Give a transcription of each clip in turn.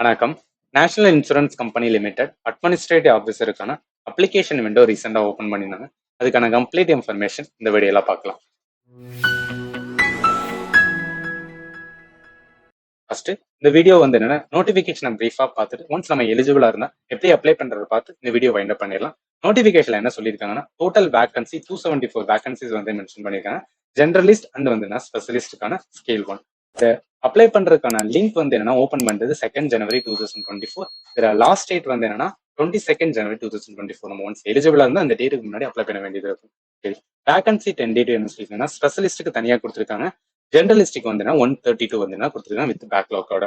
வணக்கம். National insurance company limited administrative ஆஃபீஸருக்கான application window ரீசெண்டாக ஓப்பன் பண்ணியிருந்தாங்க. அதுக்கான கம்ப்ளீட் இன்ஃபர்மேஷன் இந்த வீடியோல பார்க்கலாம். ஃபர்ஸ்ட் இந்த வீடியோ வந்து என்னன்னா நோட்டிஃபிகேஷன் பிரீஃபாக பார்த்துட்டு ஒன்ஸ் நம்ம எலிஜிபிளா இருந்தா எப்படி அப்ளை பண்றதை பார்த்து இந்த வீடியோ வைண்ட் அப் பண்ணிடலாம். நோட்டிஃபிகேஷன்ல என்ன சொல்லியிருக்காங்கன்னா டோட்டல் வேகன்சி 274 வேகன்சிஸ் வந்து மென்ஷன் பண்ணியிருக்காங்க. ஜெனரலிஸ்ட் அண்ட் வந்து ஸ்பெஷலிஸ்டுக்கான ஸ்கேல் 1. இந்த அப்ளை பண்றதுக்கான லிங்க் வந்து என்னன்னா ஓப்பன் பண்றது 2nd January 2024. இதுல லாஸ்ட் டேட் வந்து என்னன்னா 22nd January 2024. நம்ம ஒன்ஸ் எலிஜிபிளா இருந்தா அந்த டேட்டுக்கு முன்னாடி அப்ளை பண்ண வேண்டியது இருக்கும். சரி, வேகன்சி 10 டேட் என்ன சொல்லியிருக்காங்கன்னா ஸ்பெஷலிஸ்ட்டுக்கு தனியாக கொடுத்துருக்காங்க. ஜெனரலிஸ்டிக் வந்து 132 வந்து கொடுத்துருக்காங்க வித் பேக்லாக்கோட.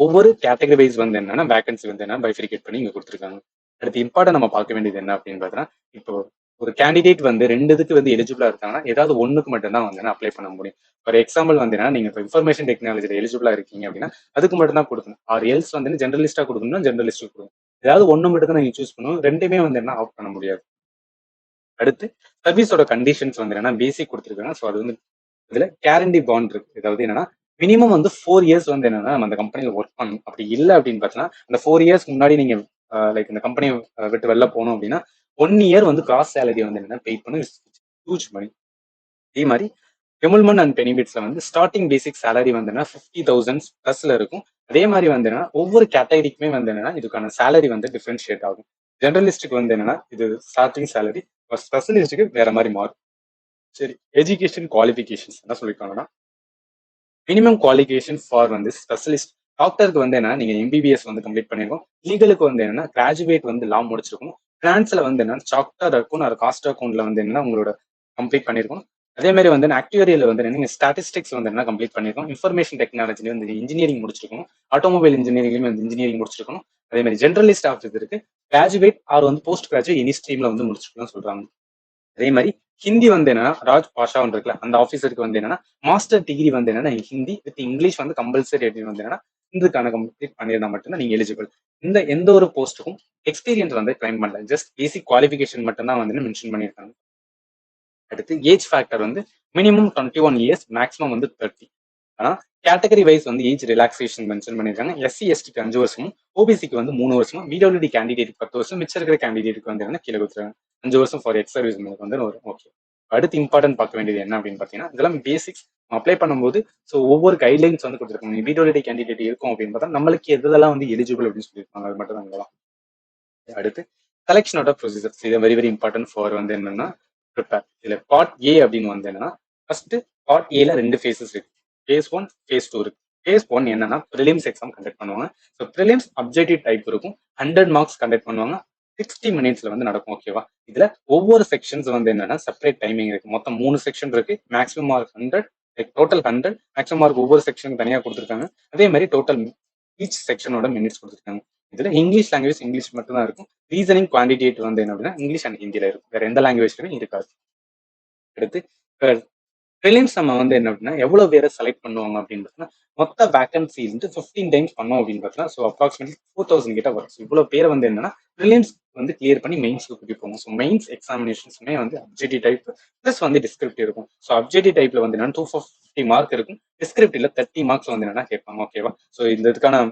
ஒவ்வொரு கேட்டகரி வைஸ் வந்து என்னன்னா வேகன்சி வந்து என்ன பைஃபிகேட் பண்ணி இங்க கொடுத்துருக்காங்க. அடுத்து இம்பார்ட்டன் நம்ம பார்க்க வேண்டியது என்ன அப்படின்னு பார்த்தோன்னா, இப்போ ஒரு கேண்டிடேட் வந்து ரெண்டு இதுக்கு வந்து எலிஜிபிளா இருக்காங்கன்னா ஏதாவது ஒண்ணுக்கு மட்டும் தான் வந்து அப்ளை பண்ண முடியும். ஃபார் எக்ஸாம்பிள் வந்து நீங்க இப்போ இன்ஃபர்மேஷன் டெக்னாலஜியில் எலிஜிபிளா இருக்கீங்க அப்படின்னா அதுக்கு மட்டும் தான் கொடுக்கணும். ஆர் எல்ஸ் வந்து ஜெனரலிஸ்டா கொடுக்கணும்னா ஜெனரலிஸ்ட் கொடுக்கணும். ஏதாவது ஒண்ணு மட்டும் தான் நீங்க சூஸ் பண்ணணும். ரெண்டுமே வந்து ஆஃப் பண்ண முடியாது. அடுத்து சர்வீஸோட கண்டிஷன்ஸ் வந்து பேசிக் கொடுத்துருக்காங்க. ஸோ அது வந்து இதுல கேரண்டி பாண்ட் இருக்கு. அதாவது என்னன்னா மினிமம் வந்து 4 இயர்ஸ் வந்து என்னன்னா நம்ம அந்த கம்பெனில ஒர்க் பண்ணணும். அப்படி இல்லை அப்படின்னு பார்த்தீங்கன்னா அந்த 4 இயர்ஸ் முன்னாடி நீங்க லைக் இந்த கம்பெனியை விட்டு வெளில போகணும் அப்படின்னா 1 இயர் வந்து கிராஸ் சேலரி வந்து என்னன்னா பே பண்ணி ஹியூஜ் மணி. அதே மாதிரி எமுல்மெண்ட் அண்ட் பெனிஃபிட்ஸ்ல வந்து ஸ்டார்டிங் பேசிக் சேலரி வந்து 50,000 பிளஸ்ல இருக்கும். அதே மாதிரி வந்து ஒவ்வொரு கேட்டகரிக்குமே வந்து இதுக்கான சேலரி வந்து டிஃபரன்ஷியேட் ஆகும். ஜெனரலிஸ்டுக்கு வந்து இது ஸ்டார்டிங் சேலரி, ஸ்பெஷலிஸ்டுக்கு வேற மாதிரி மாறும். சரி, எஜுகேஷன் குவாலிஃபிகேஷன்ஸ் என்ன சொல்லியிருக்காங்கன்னா மினிமம் குவாலிஃபிகேஷன் ஃபார் வந்து ஸ்பெஷலிஸ்ட் டாக்டருக்கு வந்து நீங்க எம்பிபிஎஸ் வந்து கம்ப்ளீட் பண்ணிருக்கோம். லீகலுக்கு வந்து கிராஜுவேட் வந்து லா முடிச்சிருக்கணும். பினான்ஸ்ல வந்து சார்ட்டர் அக்கௌண்ட் ஒரு காஸ்ட் அக்கௌண்ட்ல வந்து உங்களோட கம்ப்ளீட் பண்ணிருக்கோம். அதே மாதிரி வந்து ஆக்சுவரியல வந்து நீங்க ஸ்டாட்டிஸ்டிக்ஸ் வந்து கம்ப்ளீட் பண்ணிருக்கோம். இன்ஃபர்மேஷன் டெக்னாலஜி வந்து இன்ஜினியரிங் முடிச்சிருக்கணும். ஆட்டோமொபைல் இன்ஜினியரிங்லயும் வந்து இன்ஜினியரிங் முடிச்சிருக்கணும். அதே மாதிரி ஜெனரலிஸ்ட் ஆஃபீஸ் இருக்கு. கிராஜுவேட் ஆர் வந்து போஸ்ட் கிராஜுவேட் எனி ஸ்ட்ரீம்ல வந்து முடிச்சிருக்கணும் சொல்றாங்க. அதே மாதிரி ஹிந்தி வந்து ராஜ் பாஷா இருக்குல்ல அந்த ஆஃபீஸருக்கு வந்து மாஸ்டர் டிகிரி வந்து ஹிந்தி வித் இங்கிலீஷ் வந்து கம்பல்சரி அப்படின்னு வந்து இதுக்கான கம்ப்ளீட் பண்ணியிருந்தா மட்டும்தான் நீங்க எலிஜிபிள். இந்த எந்த ஒரு போஸ்ட்டுக்கும் எக்ஸ்பீரியன்ஸ் வந்து கிளைம் பண்ணல. ஜஸ்ட் பேசிக் குவாலிஃபிகேஷன் மட்டும் தான் வந்து மென்ஷன் பண்ணியிருக்காங்க. அடுத்து ஏஜ் ஃபேக்டர் வந்து மினிமம் 21 இயர்ஸ், மேக்ஸிமம் வந்து 30. ஆனா கேட்டகரி வைஸ் வந்து ஏஜ் ரிலாக்ஸேஷன் மென்ஷன் பண்ணிருக்காங்க. எஸ்சி எஸ்டிக்கு 5 வருஷமும், ஓபிசிக்கு வந்து 3 வருஷமும், பிடபிள்யூடி கேண்டிடேட் 10 வருஷம், மிச்சம் இருக்கிற கேண்டிடேட்டுக்கு வந்து கீழே கொடுத்துருக்காங்க 5 வருஷம் ஃபார் எக்ஸ் சர்வீஸ் வந்து வரும். ஓகே, அடுத்து இம்பார்ட்டன்ட் பார்க்க வேண்டியது என்ன அப்படின்னு பாத்தீங்கன்னா இதெல்லாம் பேசிக்ஸ் அப்ளை பண்ணும்போது ஸோ ஒவ்வொரு கைட்லைன்ஸ் வந்து கொடுத்துருக்காங்க. பிடபிள்யூடி கேண்டிடேட் இருக்கும் அப்படின்னு பார்த்தா நம்மளுக்கு எதெல்லாம் வந்து எலிஜிபிள் அப்படின்னு சொல்லியிருக்காங்க. அது மட்டும் தான். அடுத்து செலெக்ஷனோட ப்ரொசீஜர்ஸ் இது வெரி வெரி இம்பார்ட்டன்ட் ஃபார் வந்து என்னன்னா ப்ரிப்பேர். இதுல பார்ட் ஏ அப்படின்னு வந்து என்னன்னா ஃபர்ஸ்ட் பார்ட் ஏல 2 ஃபேஸஸ் இருக்கு. ஃபேஸ் 1, ஃபேஸ் 2 இருக்கு. ஃபேஸ் 1 என்னன்னா ப்ரிலிம்ஸ் எக்ஸாம் கண்டக்ட் பண்ணுவாங்க. ஸோ ப்ரிலிம்ஸ் அப்ஜெக்டிவ் டைப் இருக்கும். 100 மார்க்ஸ் கண்டக்ட் பண்ணுவாங்க. 60 மினிட்ஸ்ல வந்து நடக்கும். ஓகேவா, இதுல ஒவ்வொரு செக்ஷன்ஸ் வந்து என்னன்னா செப்பரேட் டைமிங் இருக்கு. மொத்தம் 3 செக்ஷன் இருக்கு. Maximum mark 100, total 100. Maximum mark ஒவ்வொரு செக்ஷனுக்கு தனியாக கொடுத்துருக்காங்க. அதே மாதிரி டோட்டல் ஈச் செக்ஷனோட மினிட்ஸ் கொடுத்துருக்காங்க. இதுல இங்கிலீஷ் லாங்குவேஜ் இங்கிலீஷ் மட்டும் தான் இருக்கும். ரீசனிங் குவான்டிடேட் வந்து என்ன அப்படின்னா இங்கிலீஷ் அண்ட் ஹிந்தியில இருக்கும். வேற எந்த லாங்குவேஜ்லயுமே இருக்காது. அடுத்து ப்ரிலிம்ஸ் நம்ம வந்து என்ன அப்படின்னா எவ்வளவு பேரை செலக்ட் பண்ணுவாங்க அப்படின்னு பார்த்தீங்கன்னா மொத்த வேகன்சி வந்து 15 டைம்ஸ் பண்ணோம் அப்படின்னு பார்த்தீங்கன்னா ஸோ அப்ராக்சிமேட்லி 4000 கிட்ட வரும். இவ்வளவு பேரை வந்து என்னன்னா ப்ரிலிம்ஸ் வந்து கிளியர் பண்ணி மெயின்ஸ்க்கு கூட்டி போங்க. ஸோ மெயின்ஸ் எக்ஸாமினேஷன்ஸுமே வந்து அப்ஜெக்டிவ் டைப் பிளஸ் வந்து டிஸ்கிரிப்டிவ் இருக்கும். ஸோ அப்ஜெக்டிவ் டைப்ல வந்து என்னன்னா 250 மார்க் இருக்கும். டிஸ்கிரிப்டிவ்ல 30 மார்க்ஸ் வந்து என்னன்னா கேட்பாங்க. ஓகேவா, ஸோ இந்த இதுக்கான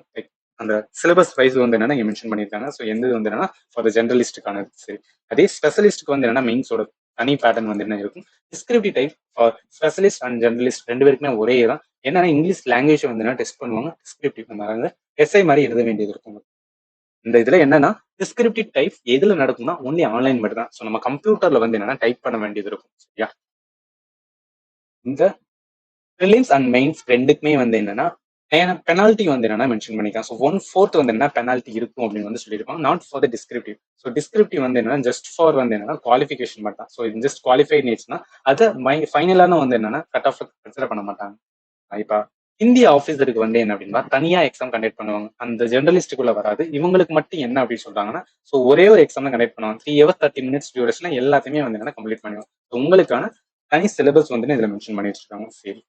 அந்த சிலபஸ் வைஸ் வந்து என்னன்னா இங்க மென்ஷன் பண்ணியிருக்காங்க. ஸோ எந்த வந்து என்னன்னா ஃபார் ஜெனரலிஸ்டுக்கான சரி. அதே ஸ்பெஷலிஸ்ட்டுக்கு வந்து என்னன்னா மெயின்ஸோட தனி பேட்டர்ன் வந்து என்ன இருக்கும். Descriptive type for specialist and generalist 2 பேருக்குமே ஒரே தான். என்னன்னா இங்கிலீஷ் லாங்குவேஜ் வந்து டெஸ்ட் பண்ணுவாங்க. டிஸ்கிரிப்டிவ் நம்ம எஸ்ஐ மாதிரி எழுத வேண்டியது இருக்கும். இந்த இதுல என்னன்னா டிஸ்கிரிப்டிவ் டைப் எதுல நடக்கும்னா ஒன்லி ஆன்லைன் மட்டும் தான். ஸோ நம்ம கம்ப்யூட்டர்ல வந்து என்னன்னா டைப் பண்ண வேண்டியது இருக்கும். சரியா, இந்த ப்ரிலிம்ஸ் அண்ட் மெயின்ஸ் ரெண்டுக்குமே வந்து என்னன்னா பெனால்ட்டி வந்து என்னன்னா மென்ஷன் பண்ணிக்கலாம். ஸோ 1/4 வந்து என்ன பெனால்ட்டி இருக்கும் அப்படின்னு வந்து சொல்லியிருப்பாங்க. Not for the descriptive. So descriptive வந்து என்னன்னா ஜஸ்ட் ஃபார் வந்து என்னன்னா குவாலிஃபிகேஷன் மட்டும். ஸோ இது ஜஸ்ட் குவாலிஃபைட் நேச்சுனா அதை ஃபைனலான வந்து என்னன்னா கட் ஆஃப் கன்சிடர் பண்ண மாட்டாங்க. இப்ப இந்திய ஆஃபீஸருக்கு வந்து என்ன அப்படின்னா தனியா எக்ஸாம் கண்டக்ட் பண்ணுவாங்க. அந்த ஜெர்னலிஸ்டுக்குள்ள வராது. இவங்களுக்கு மட்டும் என்ன அப்படின்னு சொல்றாங்கன்னா ஸோ ஒரே ஒரு எக்ஸாம் கண்டக்ட் பண்ணுவாங்க. 3 hours 30 minutes டியூரேஷன்ல எல்லாத்தையுமே வந்து என்னன்னா கம்ப்ளீட் பண்ணுவாங்க. உங்களுக்கான தனி சிலபஸ் வந்து இதுல மென்ஷன் பண்ணி வச்சிருக்காங்க. சரி,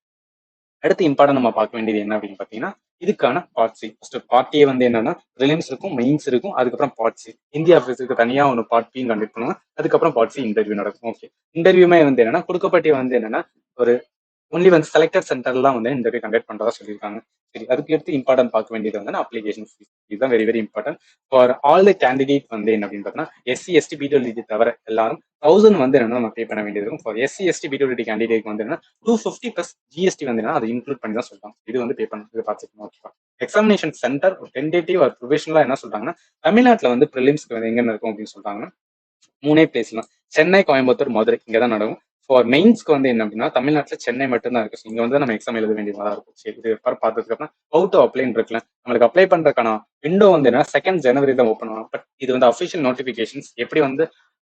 அடுத்து இம்பார்ட்டன் நம்ம பார்க்க வேண்டியது என்ன அப்படின்னு பாத்தீங்கன்னா இதுக்கான part C. First part A வந்து என்னன்னா ரிலிம்ஸ் இருக்கும், மெயின்ஸ் இருக்கும், அதுக்கப்புறம் பார்ட் சி. இந்தியா ஆஃபீஸுக்கு தனியா ஒன்று பார்ட் பி கண்டக்ட் பண்ணுவாங்க. அதுக்கப்புறம் பார்ட் சி இன்டர்வியூ நடக்கும். ஓகே, இன்டர்வியூமே வந்து என்னன்னா கொடுக்கப்பட்ட வந்து என்னன்னா ஒரு ஒன்லி வந்து செலக்டட் சென்டர்லாம் வந்து இன்டர்வியூ கண்டக்ட் பண்றதா சொல்லியிருக்காங்க. சரி, அதுக்கு எடுத்து இம்பார்ட்டன்ட் பார்க்க வேண்டியது வந்து அப்ளிகேஷன் ஃபீஸ். இதுதான் very very important for all the candidate வந்து என்ன அப்படின்னு பார்த்தீங்கன்னா எஸ்சி எஸ்டி பிடபிள்யூடி தவிர எல்லாரும் 1000 வந்து என்ன நம்ம பே பண்ண வேண்டியது இருக்கும். ஃபார் எஸ்சி எஸ்டி பிடபிள்யூடி கேண்டிடேட் வந்து என்ன 250 பிளஸ் ஜிஎஸ்டி வந்து என்ன அதை இன்க்ளூட் பண்ணி தான் சொல்றாங்க. இது வந்து பே பண்ணணும். இது பார்த்துக்கணும். ஓகேவா? எக்ஸாமினேஷன் சென்டர் டென்டேட்டிவ் ஆர் ப்ரொவிஷனலா என்ன சொல்றாங்கன்னா தமிழ்நாட்டில் வந்து ப்ரிலிம்ஸ்க்கு வந்து எங்க இருக்கும் அப்படின்னு சொல்றாங்கன்னா 3 பிளேஸ்லாம் சென்னை, கோயம்புத்தூர், மதுரை இங்கே தான் நடக்கும். ஃபார் மெயின்ஸ்க்கு வந்து என்ன அப்படின்னா தமிழ்நாட்டில் சென்னை மட்டும்தான் இருக்கு. இங்க வந்து நம்ம எக்ஸாம் எழுத வேண்டியதாக இருக்கும். சரி, இது பார்த்ததுக்கு அப்புறம் ஹவு டு அப்ளைன்னு இருக்குல்ல, நம்மளுக்கு அப்ளை பண்றதுக்கான விண்டோ வந்து என்ன 2 ஜனவரி தான் ஓப்பன் ஆகும். பட் இது வந்து அஃபிஷியல் நோட்டிபிகேஷன்ஸ் எப்படி வந்து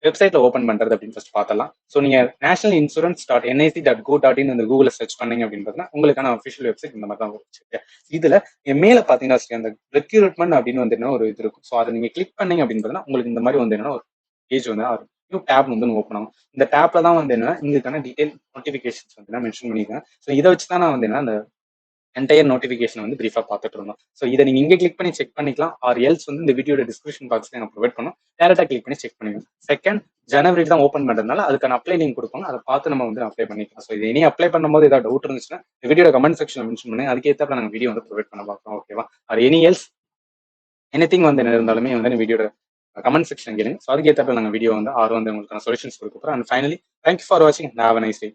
வெப்சைட்ல ஓப்பன் பண்றது அப்படின்னு ஃபர்ஸ்ட் பார்த்தலாம். ஸோ நீங்க national insurance dot NIC dot co dot in அந்த கூகுளில் சர்ச் பண்ணீங்க அப்படின்னு பார்த்தீங்கன்னா உங்களுக்கான அஃபிஷியல் வெப்சைட் இந்த மாதிரி தான் வரும். இதுல மேல பாத்தீங்கன்னா அந்த ரெக்ரூட்மெண்ட் அப்படின்னு வந்து ஒரு இது இருக்கும். ஸோ அதை நீங்க கிளிக் பண்ணீங்க அப்படின்னு பார்த்தீங்கன்னா உங்களுக்கு இந்த மாதிரி வந்து ஒரு பேஜ் வந்து நியூ டேப் வந்து ஓப்பன் ஆகும். இந்த டேப்ல தான் வந்து என்ன உங்களுக்கான டீடைல் நோட்டிபிகேஷன்ஸ் வந்து மென்ஷன் பண்ணிருக்கேன். ஸோ இதை வச்சு தான் நான் வந்து என்ன அந்த என்டையர் நோட்டிபிகேஷன் வந்து பிரீஃபா பார்த்துட்டு இருந்தோம். ஸோ இதை நீங்க இங்கே கிளிக் பண்ணி செக் பண்ணிக்கலாம். ஆர் எல்ஸ் வந்து இந்த வீடியோட டிஸ்கிரிப்ஷன் பாக்ஸ்ல நான் ப்ரொவைட் பண்ணோம். டேரக்டா கிளிக் பண்ணி செக் பண்ணிக்கலாம். 2 ஜனவரி தான் ஓப்பன் பண்றதுனால அதுக்கான அப்ளை லிங்க் கொடுப்பாங்க. அதை பார்த்து நம்ம வந்து அப்ளை பண்ணிக்கலாம். ஸோ இது இனி அப்ளை பண்ணும்போது ஏதாவது டவுட் இருந்துச்சுன்னா இந்த வீடியோ கமெண்ட் செக்ஷன்ல மென்ஷன் பண்ணி அதுக்கேற்ற நாங்கள் வீடியோ வந்து ப்ரொவைட் பண்ண பார்க்கலாம். ஓகேவா? ஆர் எனி எல்ஸ் எனிதிங் வந்து என்ன இருந்தாலுமே வந்து வீடியோட கமெண்ட் செக்ஷன் கேளுங்க. ஸோ அதுக்கேற்ற நாங்கள் வீடியோ வந்து வந்து உங்களுக்கான சொல்யூஷன்ஸ் கொடுக்க போகிறோம். அண்ட் ஃபைனலி தேங்க்யூ ஃபார் வாட்சிங். Have a nice day.